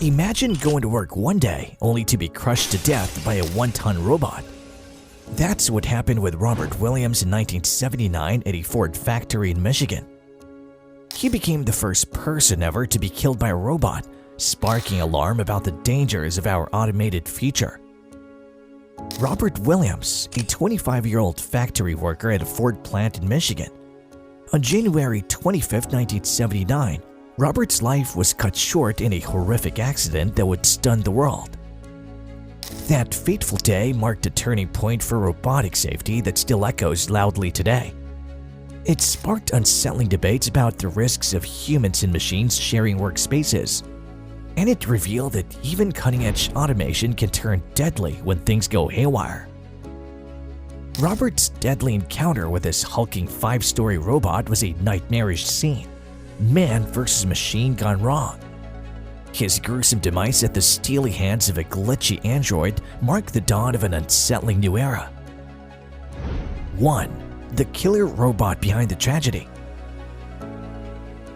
Imagine going to work one day only to be crushed to death by a 1-ton robot. That's what happened with Robert Williams in 1979 at a Ford factory in Michigan. He became the first person ever to be killed by a robot, sparking alarm about the dangers of our automated future. Robert Williams, a 25-year-old factory worker at a Ford plant in Michigan. On January 25, 1979, Robert's life was cut short in a horrific accident that would stun the world. That fateful day marked a turning point for robotic safety that still echoes loudly today. It sparked unsettling debates about the risks of humans and machines sharing workspaces, and it revealed that even cutting-edge automation can turn deadly when things go haywire. Robert's deadly encounter with this hulking 5-story robot was a nightmarish scene. Man versus machine gone wrong. His gruesome demise at the steely hands of a glitchy android marked the dawn of an unsettling new era. 1. The killer robot behind the tragedy.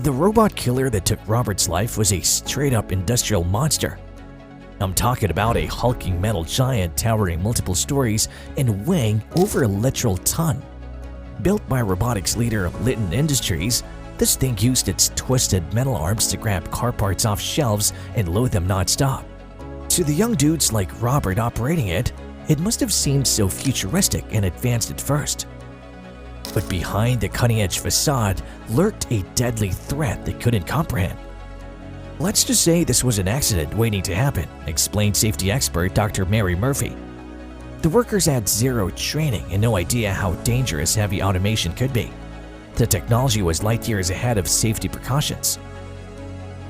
The robot killer that took Robert's life was a straight-up industrial monster. I'm talking about a hulking metal giant towering multiple stories and weighing over a literal ton. Built by robotics leader Litton Industries, this thing used its twisted metal arms to grab car parts off shelves and load them non-stop. To the young dudes like Robert operating it, it must have seemed so futuristic and advanced at first. But behind the cutting-edge facade lurked a deadly threat they couldn't comprehend. Let's just say this was an accident waiting to happen, explained safety expert Dr. Mary Murphy. The workers had zero training and no idea how dangerous heavy automation could be. The technology was light years ahead of safety precautions.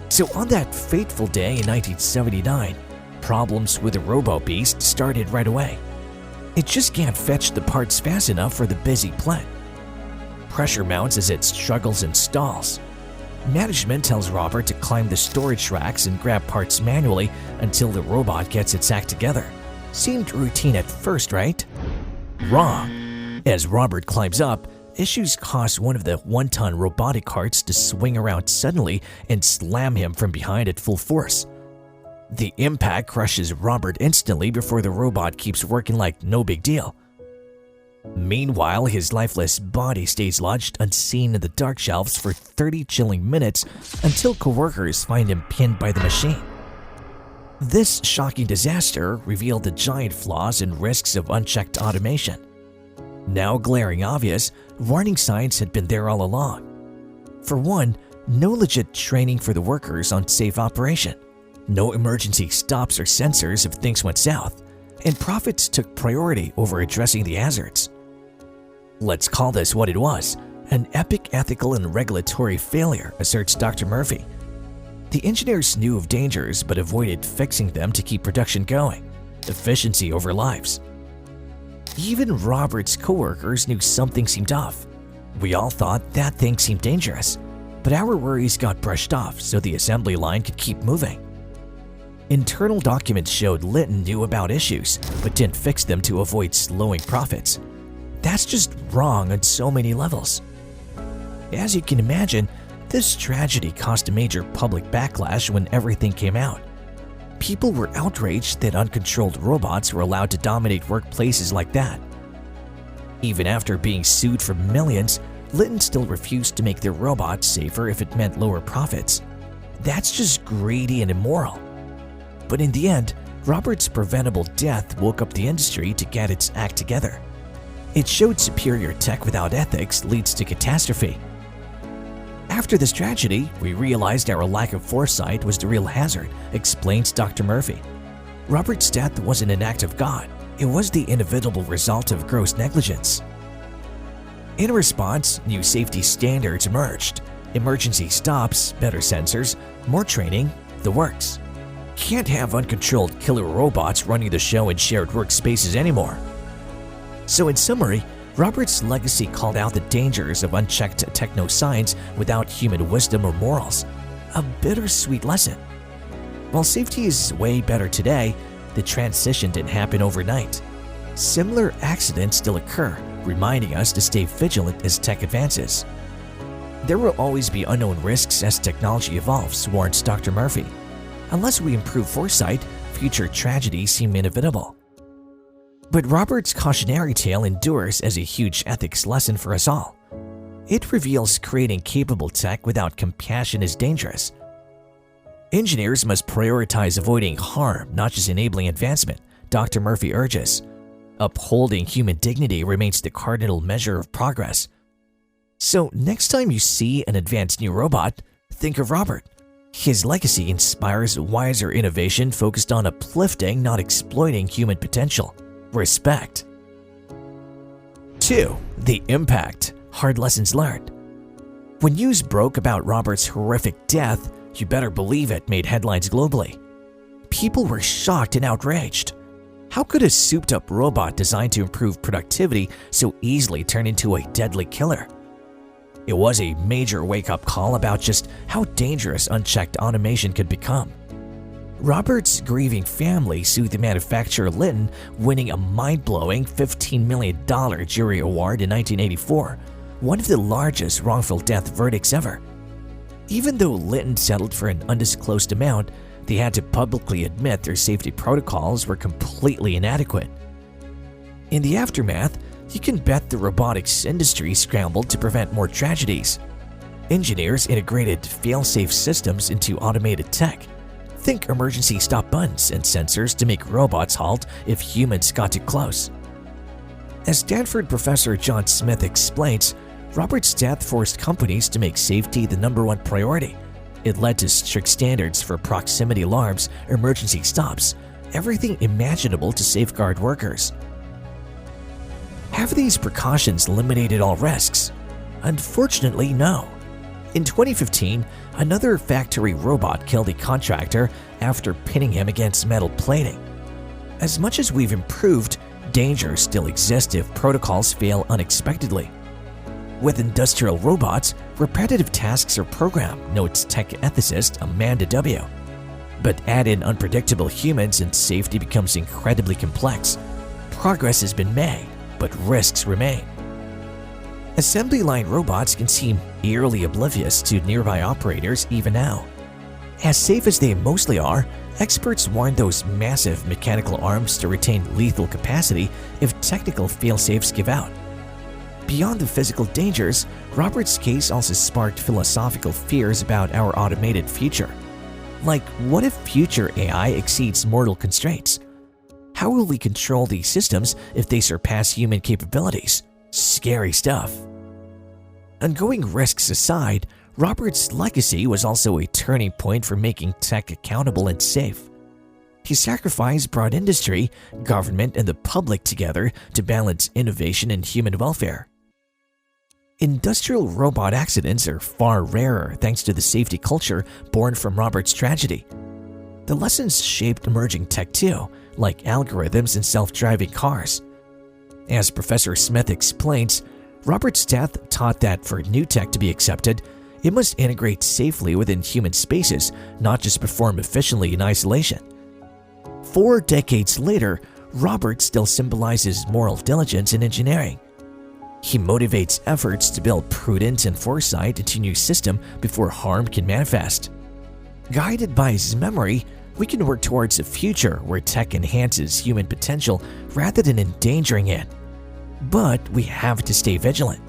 So on that fateful day in 1979, problems with the robo-beast started right away. It just can't fetch the parts fast enough for the busy plant. Pressure mounts as it struggles and stalls. Management tells Robert to climb the storage racks and grab parts manually until the robot gets its act together. Seemed routine at first, right? Wrong. As Robert climbs up, issues cause one of the 1-ton robotic carts to swing around suddenly and slam him from behind at full force. The impact crushes Robert instantly before the robot keeps working like no big deal. Meanwhile, his lifeless body stays lodged unseen in the dark shelves for 30 chilling minutes until coworkers find him pinned by the machine. This shocking disaster revealed the giant flaws and risks of unchecked automation. Now glaring obvious, warning signs had been there all along. For one, no legit training for the workers on safe operation, no emergency stops or sensors if things went south, and profits took priority over addressing the hazards. Let's call this what it was, an epic ethical and regulatory failure, asserts Dr. Murphy. The engineers knew of dangers but avoided fixing them to keep production going. Efficiency over lives. Even Robert's coworkers knew something seemed off. We all thought that thing seemed dangerous, but our worries got brushed off so the assembly line could keep moving. Internal documents showed Litton knew about issues, but didn't fix them to avoid slowing profits. That's just wrong on so many levels. As you can imagine, this tragedy caused a major public backlash when everything came out. People were outraged that uncontrolled robots were allowed to dominate workplaces like that. Even after being sued for millions, Litton still refused to make their robots safer if it meant lower profits. That's just greedy and immoral. But in the end, Robert's preventable death woke up the industry to get its act together. It showed superior tech without ethics leads to catastrophe. After this tragedy, we realized our lack of foresight was the real hazard, explains Dr. Murphy. Robert's death wasn't an act of God, it was the inevitable result of gross negligence. In response, new safety standards emerged. Emergency stops, better sensors, more training, the works. Can't have uncontrolled killer robots running the show in shared workspaces anymore. So in summary, Robert's legacy called out the dangers of unchecked techno-science without human wisdom or morals. A bittersweet lesson. While safety is way better today, the transition didn't happen overnight. Similar accidents still occur, reminding us to stay vigilant as tech advances. There will always be unknown risks as technology evolves, warns Dr. Murphy. Unless we improve foresight, future tragedies seem inevitable. But Robert's cautionary tale endures as a huge ethics lesson for us all. It reveals creating capable tech without compassion is dangerous. Engineers must prioritize avoiding harm, not just enabling advancement, Dr. Murphy urges. Upholding human dignity remains the cardinal measure of progress. So next time you see an advanced new robot, think of Robert. His legacy inspires wiser innovation focused on uplifting, not exploiting human potential. Respect. 2. The impact. Hard lessons learned. When news broke about Robert's horrific death, you better believe it made headlines globally. People were shocked and outraged. How could a souped-up robot designed to improve productivity so easily turn into a deadly killer? It was a major wake-up call about just how dangerous unchecked automation could become. Robert's grieving family sued the manufacturer Litton, winning a mind-blowing $15 million jury award in 1984, one of the largest wrongful death verdicts ever. Even though Litton settled for an undisclosed amount, they had to publicly admit their safety protocols were completely inadequate. In the aftermath, you can bet the robotics industry scrambled to prevent more tragedies. Engineers integrated fail-safe systems into automated tech. Think emergency stop buttons and sensors to make robots halt if humans got too close. As Stanford professor John Smith explains, Robert's death forced companies to make safety the #1 priority. It led to strict standards for proximity alarms, emergency stops, everything imaginable to safeguard workers. Have these precautions eliminated all risks? Unfortunately, no. In 2015, another factory robot killed a contractor after pinning him against metal plating. As much as we've improved, dangers still exist if protocols fail unexpectedly. With industrial robots, repetitive tasks are programmed, notes tech ethicist Amanda W. But add in unpredictable humans and safety becomes incredibly complex. Progress has been made, but risks remain. Assembly line robots can seem eerily oblivious to nearby operators even now. As safe as they mostly are, experts warn those massive mechanical arms to retain lethal capacity if technical fail-safes give out. Beyond the physical dangers, Robert's case also sparked philosophical fears about our automated future. Like, what if future AI exceeds mortal constraints? How will we control these systems if they surpass human capabilities? Scary stuff. Ongoing risks aside, Robert's legacy was also a turning point for making tech accountable and safe. His sacrifice brought industry, government, and the public together to balance innovation and human welfare. Industrial robot accidents are far rarer thanks to the safety culture born from Robert's tragedy. The lessons shaped emerging tech too, like algorithms and self-driving cars. As Professor Smith explains, Robert's death taught that for new tech to be accepted, it must integrate safely within human spaces, not just perform efficiently in isolation. 4 decades later, Robert still symbolizes moral diligence in engineering. He motivates efforts to build prudence and foresight into a new system before harm can manifest. Guided by his memory, we can work towards a future where tech enhances human potential rather than endangering it. But we have to stay vigilant.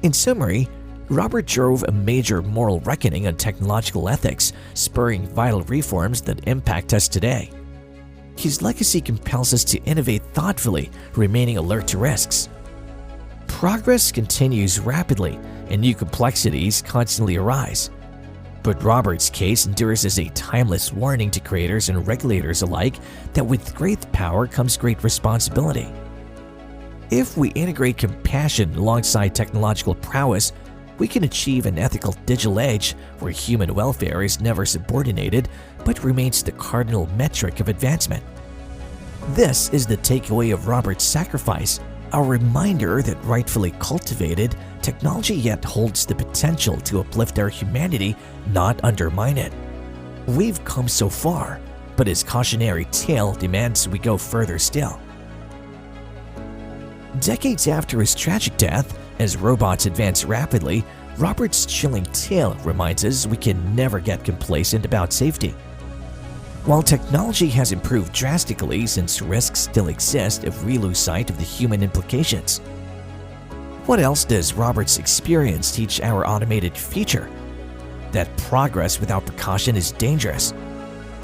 In summary, Robert drove a major moral reckoning on technological ethics, spurring vital reforms that impact us today. His legacy compels us to innovate thoughtfully, remaining alert to risks. Progress continues rapidly, and new complexities constantly arise. But Robert's case endures as a timeless warning to creators and regulators alike that with great power comes great responsibility. If we integrate compassion alongside technological prowess, we can achieve an ethical digital age where human welfare is never subordinated but remains the cardinal metric of advancement. This is the takeaway of Robert's sacrifice, a reminder that rightfully cultivated, technology yet holds the potential to uplift our humanity, not undermine it. We've come so far, but his cautionary tale demands we go further still. Decades after his tragic death, as robots advance rapidly, Robert's chilling tale reminds us we can never get complacent about safety. While technology has improved drastically since risks still exist if we lose sight of the human implications. What else does Robert's experience teach our automated future? That progress without precaution is dangerous.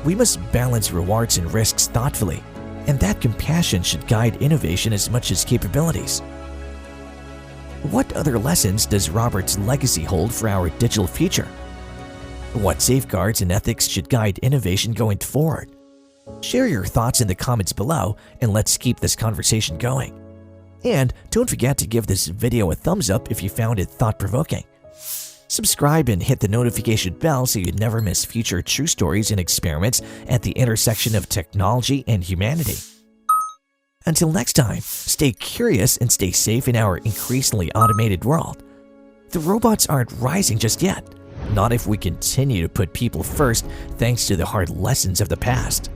We must balance rewards and risks thoughtfully, and that compassion should guide innovation as much as capabilities. What other lessons does Robert's legacy hold for our digital future? What safeguards and ethics should guide innovation going forward? Share your thoughts in the comments below and let's keep this conversation going. And don't forget to give this video a thumbs up if you found it thought-provoking. Subscribe and hit the notification bell so you never miss future true stories and experiments at the intersection of technology and humanity. Until next time, stay curious and stay safe in our increasingly automated world. The robots aren't rising just yet. Not if we continue to put people first thanks to the hard lessons of the past.